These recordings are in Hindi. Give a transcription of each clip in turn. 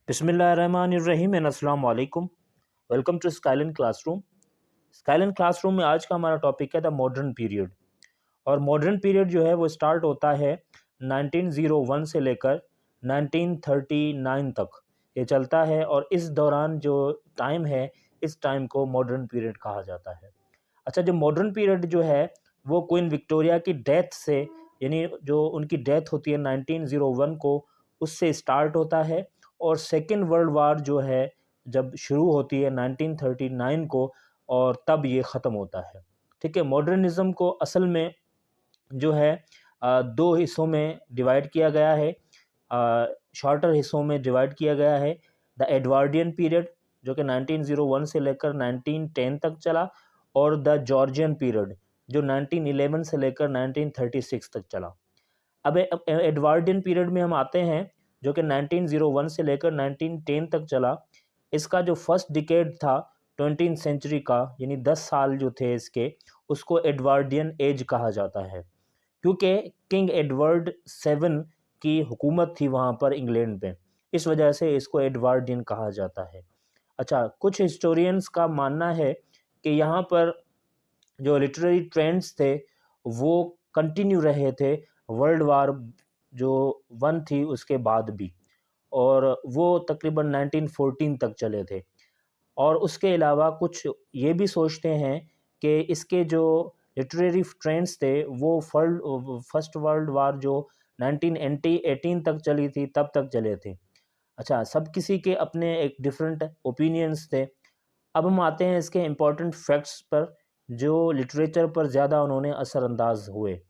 बिस्मिल्लाहिर्रहमानिर्रहीम एंड अस्सलाम वालेकुम। Welcome to Skylon classroom. Skylon classroom में आज का हमारा टॉपिक है द मॉडर्न पीरियड। और मॉडर्न पीरियड जो है वो स्टार्ट होता है 1901 से लेकर 1939 तक ये चलता है, और इस दौरान जो टाइम है इस टाइम को मॉडर्न पीरियड कहा जाता है। अच्छा, जो मॉडर्न पीरियड जो है वो क्वीन विक्टोरिया की डेथ से, यानी जो उनकी डेथ होती है 1901 को, उससे स्टार्ट होता है। और सेकेंड वर्ल्ड वार जो है जब शुरू होती है 1939 को, और तब ये ख़त्म होता है। ठीक है, मॉडर्निज़्म को असल में जो है दो हिस्सों में डिवाइड किया गया है, शॉर्टर हिस्सों में डिवाइड किया गया है। द एडवर्डियन पीरियड जो कि 1901 से लेकर 1910 तक चला, और द जॉर्जियन पीरियड जो 1911 से लेकर 1936 तक चला। अब एडवर्डियन पीरियड में हम आते हैं जो कि 1901 से लेकर 1910 तक चला। इसका जो फर्स्ट डिकेड था 20th सेंचुरी का, यानी 10 साल जो थे इसके, उसको एडवर्डियन एज कहा जाता है, क्योंकि किंग एडवर्ड सेवन की हुकूमत थी वहाँ पर इंग्लैंड में। इस वजह से इसको एडवर्डियन कहा जाता है। अच्छा, कुछ हिस्टोरियंस का मानना है कि यहाँ पर जो लिटरेरी ट्रेंड्स थे वो कंटिन्यू रहे थे वर्ल्ड वार जो वन थी उसके बाद भी, और वो तकरीबन 1914 तक चले थे। और उसके अलावा कुछ ये भी सोचते हैं कि इसके जो लिटरेरी ट्रेंड्स थे वो फर्स्ट वर्ल्ड वार जो 1918 तक चली थी तब तक चले थे। अच्छा, सब किसी के अपने एक डिफरेंट ओपिनियंस थे। अब हम आते हैं इसके इम्पोर्टेंट फैक्ट्स पर जो लिटरेचर पर ज़्यादा उन्होंने असरअंदाज हुए।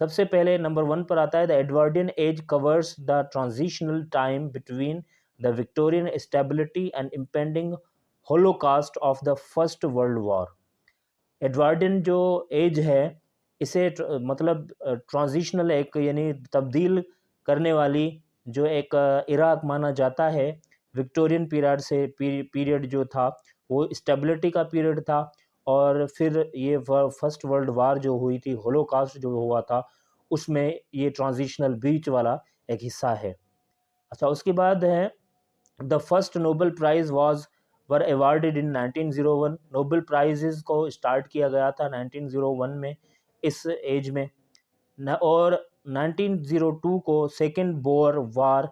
सबसे पहले नंबर 1 पर आता है the Edwardian age covers the transitional time between the Victorian stability and impending holocaust of the first world war. Edwardian जो एज है इसे मतलब ट्रांजिशनल, एक यानी तब्दील करने वाली जो एक इराक माना जाता है। विक्टोरियन पीरियड से पीरियड जो था वो स्टेबिलिटी का पीरियड था, और फिर ये फर्स्ट वर्ल्ड वार जो हुई थी, होलोकास्ट जो हुआ था, उसमें ये ट्रांजिशनल बीच वाला एक हिस्सा है। अच्छा, उसके बाद है the first Nobel prize was were awarded in 1901। Nobel prizes को स्टार्ट किया गया था 1901 में, इस एज में और 1902 को second Boer war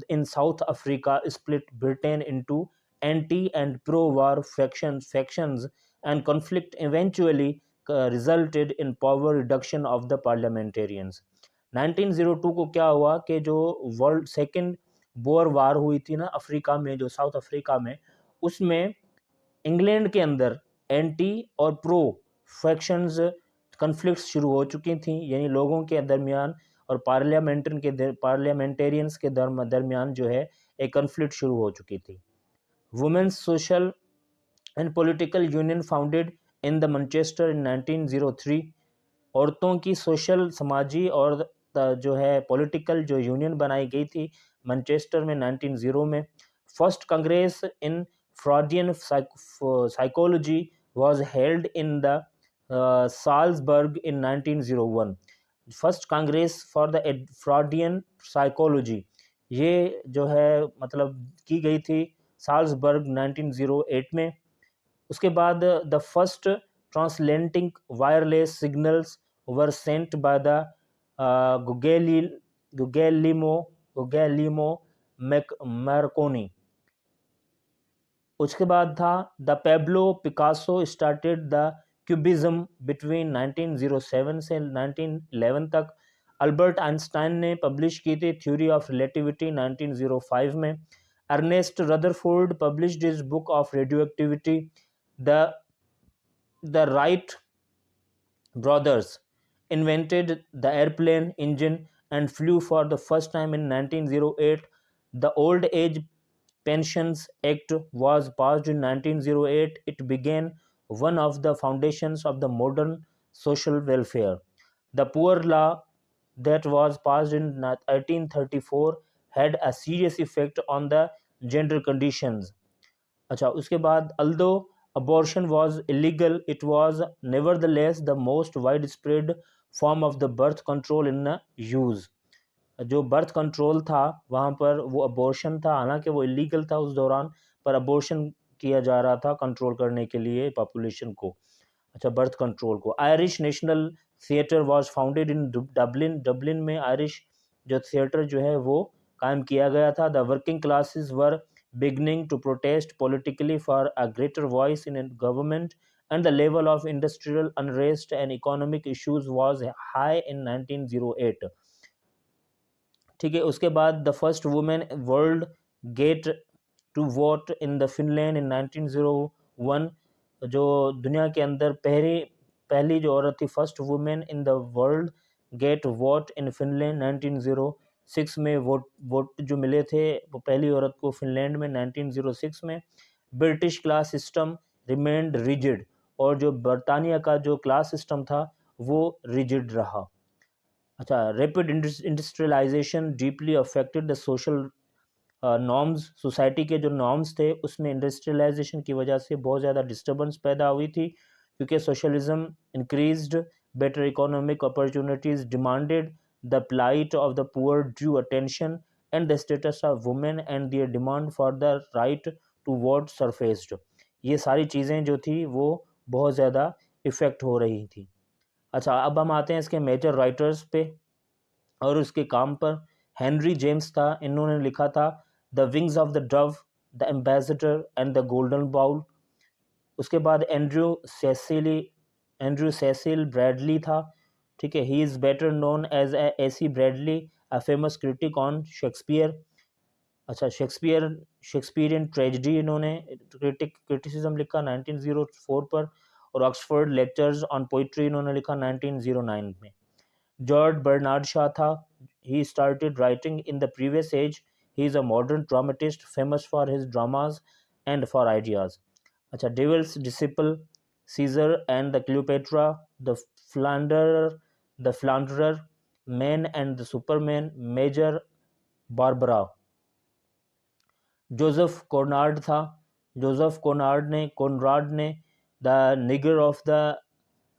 in South Africa split Britain into anti and pro war factions and conflict eventually resulted in power reduction of the parliamentarians. 1902 को क्या हुआ कि जो वर्ल्ड सेकेंड बोअर वार हुई थी ना अफ्रीका में, जो साउथ अफ्रीका में, उसमें इंग्लैंड के अंदर एंटी और प्रो फैक्शंस कन्फ्लिक्ट्स शुरू हो चुकी थी, यानी लोगों के दरमियान और पार्लियामेंटेरियंस के दरमियान जो है एक कन्फ्लिक्ट शुरू हो चुकी थी। Women's social and political union founded in the Manchester in 1903। औरतों की सोशल, समाजी और जो है पॉलिटिकल जो यूनियन बनाई गई थी मैनचेस्टर में 1900 में। First congress in Freudian psychology was held in the Salzburg in 1901। First congress for the Freudian psychology ये जो है मतलब की गई थी साल्जबर्ग 1908 में। उसके बाद the first transmitting wireless signals were sent by the Guglielmo Marconi. उसके बाद था the Pablo Picasso started the cubism between 1907 से 1911 तक। अल्बर्ट आइंस्टाइन ने पब्लिश की थी थ्योरी ऑफ रिलेटिविटी 1905 में। Ernest Rutherford published his book of radioactivity. The Wright brothers invented the airplane engine and flew for the first time in 1908. The Old Age Pensions Act was passed in 1908. It began one of the foundations of the modern social welfare. The Poor Law that was passed in 1834 had a serious effect on the gender conditions. अच्छा, उसके बाद although abortion was illegal, it was nevertheless the most widespread form of the birth control in use. जो बर्थ कंट्रोल था वहाँ पर वो अबॉर्शन था, हालांकि वो इलीगल था उस दौरान, पर अबॉर्शन किया जा रहा था कंट्रोल करने के लिए पॉपुलेशन को। अच्छा, बर्थ कंट्रोल को। Irish national theatre was founded in Dublin, Dublin में आयरिश जो थिएटर जो है वो कायम किया गया था। The working classes were beginning to protest politically for a greater voice in government and the level of industrial unrest and economic issues was high in 1908। ठीक है, उसके बाद the first women world get to vote in the Finland in 1901। जो दुनिया के अंदर पहली जो औरत थी, first women in the world get vote in Finland 1906 में वोट जो मिले थे वो पहली औरत को फिनलैंड में 1906 में। British class system remained rigid, और जो बरतानिया का जो क्लास सिस्टम था वो रिजिड रहा। अच्छा, rapid industrialisation deeply affected the social norms. Society के जो नॉर्म्स थे उसमें इंडस्ट्रियलाइजेशन की वजह से बहुत ज़्यादा डिस्टर्बेंस पैदा हुई थी, क्योंकि socialism increased, better economic opportunities demanded, the plight of the poor drew attention and the status of women and their demand for the right to vote surfaced. ये सारी चीज़ें जो थी वो बहुत ज़्यादा इफ़ेक्ट हो रही थी। अच्छा, अब हम आते हैं इसके मेजर राइटर्स पे और उसके काम पर। हेनरी जेम्स था, इन्होंने लिखा था the wings of the dove, the ambassador and the golden bowl. उसके बाद एंड्रू सेसिल ब्रैडली था। ठीक है, he is better known as A C Bradley, a famous critic on Shakespeare. अच्छा, शेक्सपियरियन ट्रेजेडी इन्होंने क्रिटिसिज्म लिखा 1904 पर, और ऑक्सफोर्ड लेक्चर्स ऑन पोइट्री इन्होंने लिखा 1909 में। जॉर्ज बर्नार्ड शॉ था, he started writing in the previous age, he is a modern dramatist famous for his dramas and for ideas। अच्छा, devil's disciple, Caesar and the Cleopatra, the philanderer, man and the superman, major Barbara. Joseph Conrad था, जोसेफ कोनराड ने the nigger of the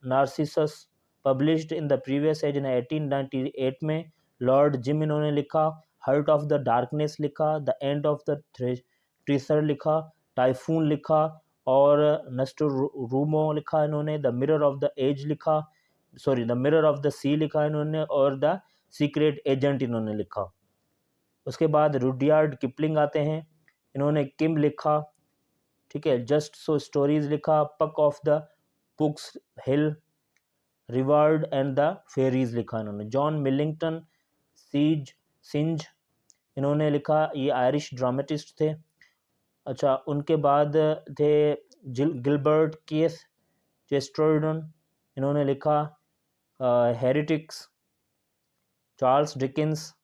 Narcissus published in the previous age in 1898 में। लॉर्ड जिम इन्होंने लिखा, हर्ट ऑफ द डार्कनेस लिखा, the end of the tether लिखा, टाइफून लिखा, और नस्टोरूमो लिखा इन्होंने, the mirror of the age लिखा, the mirror of the sea लिखा इन्होंने, और द सीक्रेट एजेंट इन्होंने लिखा। उसके बाद रुडयार्ड किपलिंग आते हैं, इन्होंने किम लिखा। ठीक है, जस्ट सो स्टोरीज लिखा, Puck of the Pook's hill, reward and the fairies लिखा इन्होंने। जॉन मिलिंगटन सिंज इन्होंने लिखा, ये आयरिश ड्रामेटिस्ट थे। अच्छा, उनके बाद थे गिलबर्ट केस चेस्टरटन, इन्होंने लिखा heretics. Charles Dickens,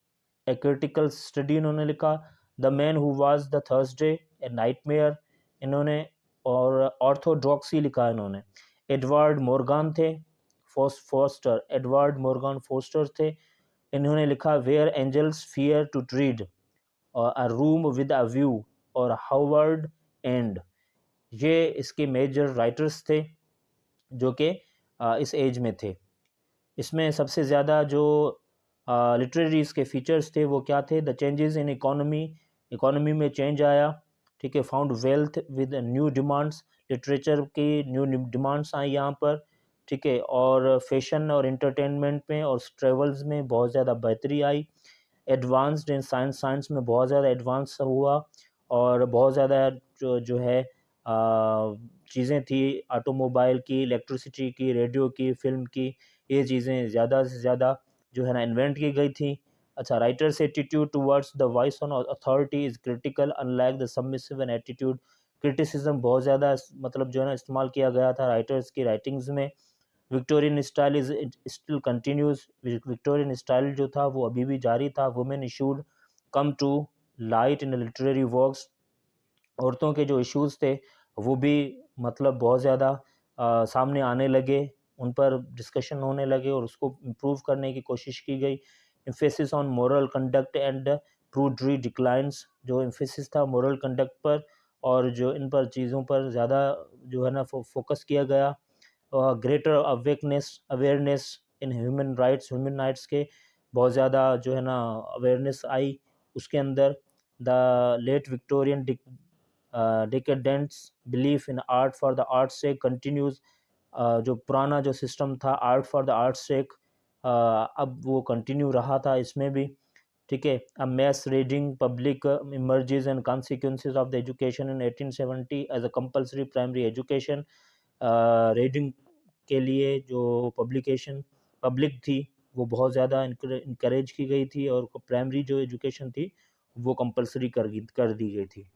a critical study इन्होंने लिखा। The man who was the Thursday, a nightmare इन्होंने, और ऑर्थोडॉक्सी लिखा इन्होंने। एडवर्ड मॉर्गन थे, एडवर्ड मॉर्गन फोस्टर थे, इन्होंने लिखा where angels fear to tread, a room with a view, और हावर्ड एंड। ये इसके मेजर राइटर्स थे जो कि इस एज में थे। इसमें सबसे ज़्यादा जो लिटरेरी इसके फीचर्स थे वो क्या थे? द चेंजेस इन इकोनॉमी में चेंज आया। ठीक है, found wealth with new demands, literature की न्यू डिमांड्स आई यहाँ पर। ठीक है, और फैशन और इंटरटेनमेंट में और ट्रेवल्स में बहुत ज़्यादा बेहतरी आई। एडवांस्ड इन साइंस में बहुत ज़्यादा एडवांस हुआ, और बहुत ज़्यादा जो है चीज़ें थी ऑटोमोबाइल की, इलेक्ट्रिसिटी की, रेडियो की, फिल्म की, ये चीज़ें ज़्यादा से ज़्यादा जो है ना इन्वेंट की गई थी। अच्छा, writers attitude towards the voice on authority is critical unlike the submissive an attitude. Criticism बहुत ज़्यादा मतलब जो है ना इस्तेमाल किया गया था राइटर्स की राइटिंग्स में। Victorian style is still continues, Victorian style जो था वो अभी भी जारी था। Women issued come to light in literary works, औरतों के जो इश्यूज़ थे वो भी मतलब बहुत ज़्यादा सामने आने लगे, उन पर डिस्कशन होने लगे और उसको इम्प्रूव करने की कोशिश की गई। Emphasis on moral conduct and prudery declines, जो एम्फेसिस था मोरल कंडक्ट पर और जो इन पर चीज़ों पर ज़्यादा जो है ना फोकस किया गया। Greater awareness in human rights के बहुत ज़्यादा जो है ना अवेयरनेस आई उसके अंदर। The late Victorian decadents belief in art for the art से कंटिन्यूज। जो पुराना जो सिस्टम था आर्ट फॉर द आर्ट से अब वो कंटिन्यू रहा था इसमें भी, ठीक है। A mass reading public emerges and consequences of the education in 1870 as a compulsory primary education. Reading के लिए जो पब्लिकेशन पब्लिक थी वो बहुत ज़्यादा इनकरेज की गई थी, और प्राइमरी जो एजुकेशन थी वो कंपलसरी कर दी गई थी।